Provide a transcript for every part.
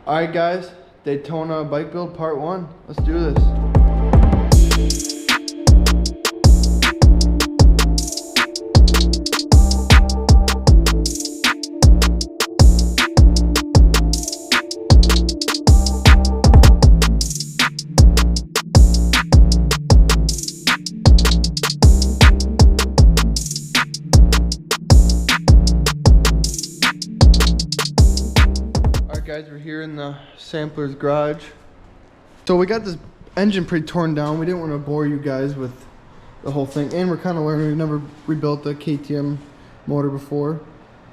Alright guys, Daytona bike build part 1. Let's do this. Guys, we're here in the sampler's garage. So we got this engine pretty torn down. We didn't want to bore you guys with the whole thing, and we're kind of learning. We've never rebuilt a KTM motor before,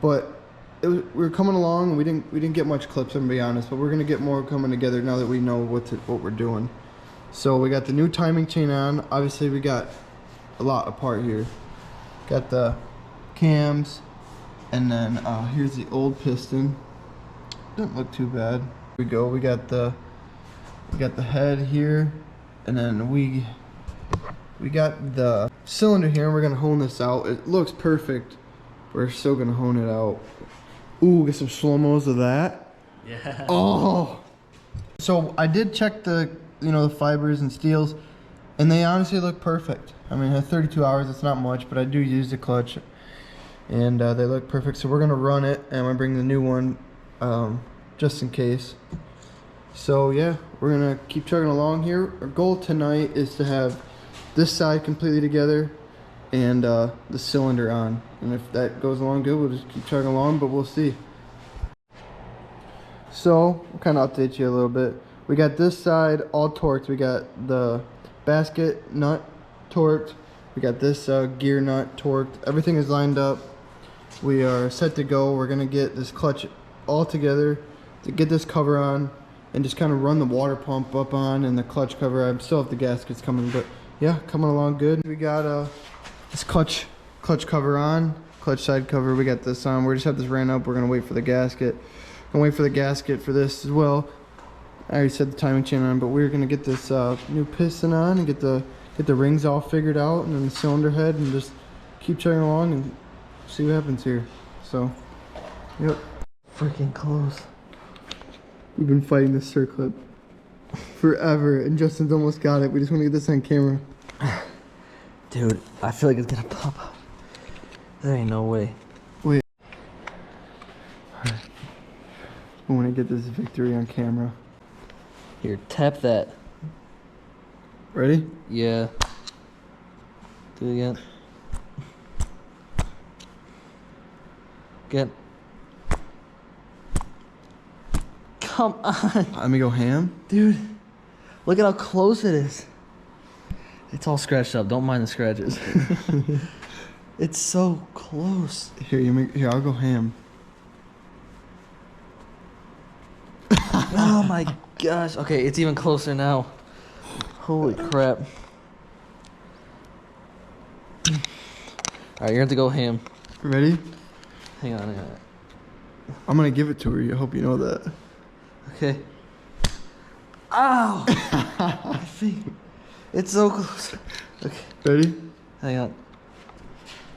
but we were coming along, and we didn't get much clips, I'm gonna be honest, but we're gonna get more coming together now that we know what we're doing. So we got the new timing chain on. Obviously we got a lot apart here. Got the cams, and then here's the old piston. Doesn't look too bad. Here we go. We got the head here, and then we got the cylinder here, and we're gonna hone this out. It looks perfect. We're still gonna hone it out. Ooh, get some slow-mos of that. Yeah. Oh. So I did check the the fibers and steels, and they honestly look perfect. I mean, at 32 hours, it's not much, but I do use the clutch, and they look perfect. So we're gonna run it, and I'm gonna bring the new one. Just in case. So yeah, we're gonna keep chugging along here. Our goal tonight is to have this side completely together and the cylinder on, and if that goes along good, we'll just keep chugging along, but we'll see. So we'll kind of update you a little bit. We got this side all torqued. We got the basket nut torqued. We got this gear nut torqued. Everything is lined up. We are set to go. We're gonna get this clutch all together to get this cover on and just kind of run the water pump up on and the clutch cover. I still have the gaskets coming, but yeah, coming along good. We got this clutch cover on, clutch side cover. We got this on. We just have this ran up. We're gonna wait for the gasket. Gonna wait for the gasket for this as well. I already said the timing chain on, but we're gonna get this new piston on and get the rings all figured out, and then the cylinder head, and just keep chugging along and see what happens here. So, yep. Freaking close. We've been fighting this circlip forever, and Justin's almost got it. We just want to get this on camera. Dude, I feel like it's gonna pop up. There ain't no way. Wait. Alright. I want to get this victory on camera. Here, tap that. Ready? Yeah. Do it again. Get. Come on. Let me go ham. Dude, look at how close it is. It's all scratched up. Don't mind the scratches. It's so close. Here, I'll go ham. Oh my gosh. Okay, it's even closer now. Holy crap. Alright, you're gonna have to go ham. Ready? Hang on. I'm gonna give it to her. I hope you know that. Okay. Ow! My feet. It's so close. Okay. Ready? Hang on.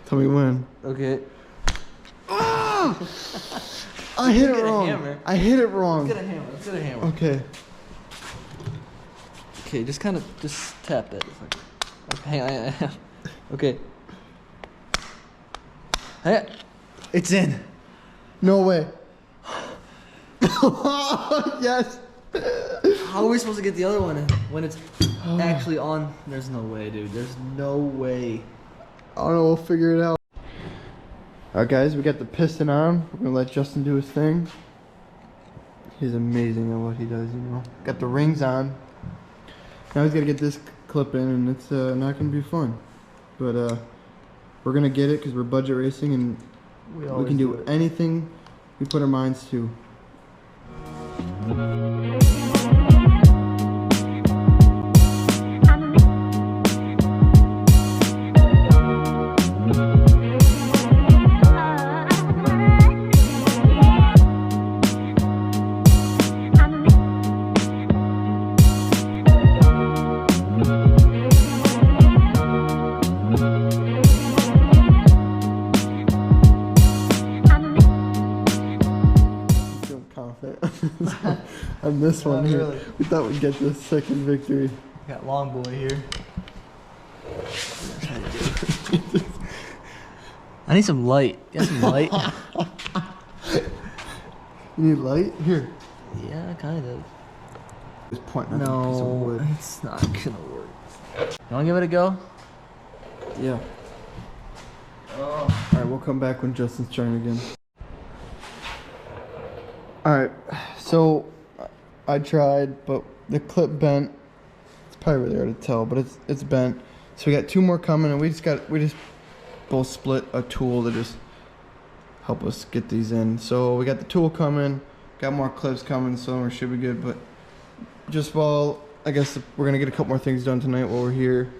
Tell me when. Okay. Ah! I hit it wrong. Hammer. I hit it wrong. Let's get a hammer. Okay. Okay, just tap that. Okay, hang on. Okay. Hey, it's in. No way. Yes. How are we supposed to get the other one in when it's actually on? There's no way, dude. There's no way. I don't know. We'll figure it out. Alright, guys. We got the piston on. We're gonna let Justin do his thing. He's amazing at what he does, Got the rings on. Now he's gotta get this clip in, and it's not gonna be fun. But we're gonna get it because we're budget racing, and we can do anything we put our minds to. on this one Not here. really. We thought we'd get the second victory. Got long boy here. I need some light. You got some light? You need light? Here. Yeah, kind of. Just pointing at the piece of No, wood. it's not gonna work. You wanna give it a go? Yeah. Oh. Alright, we'll come back when Justin's trying again. Alright, so I tried, but the clip bent. It's probably really hard to tell, but it's bent. So we got 2 more coming, and we just both split a tool to just help us get these in. So we got the tool coming, got more clips coming, so we should be good. But just while, I guess we're gonna get a couple more things done tonight while we're here.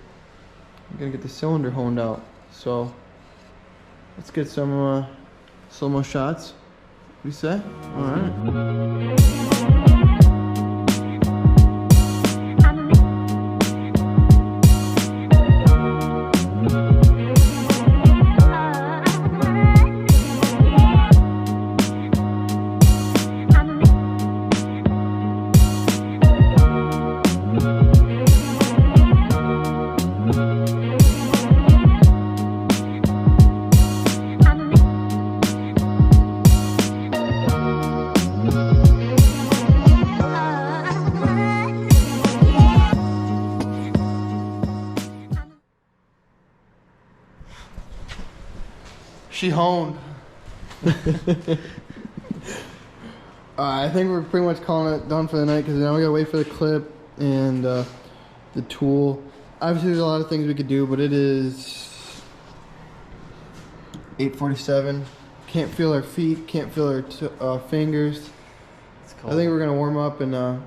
We're gonna get the cylinder honed out. So let's get some slow-mo shots. What do you say? All right. She honed. I think we're pretty much calling it done for the night because now we gotta wait for the clip and the tool. Obviously, there's a lot of things we could do, but it is 8:47. Can't feel our feet. Can't feel our fingers. It's I cold. think we're gonna warm up and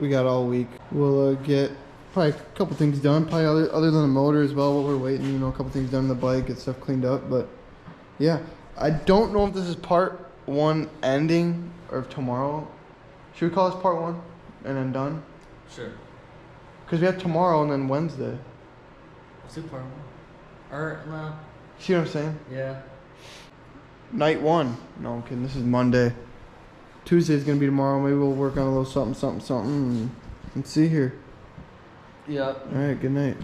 we got all week. We'll get probably a couple things done. Probably other than the motor as well. While we're waiting, you know, a couple things done on the bike, get stuff cleaned up. But yeah, I don't know if this is part 1 ending or if tomorrow. Should we call this part 1 and then done? Sure. Because we have tomorrow and then Wednesday. Let's do part 1. Or, no. See what I'm saying? Yeah. Night 1. No, I'm kidding. This is Monday. Tuesday's gonna be tomorrow. Maybe we'll work on a little something and see here. Yep. All right. Good night.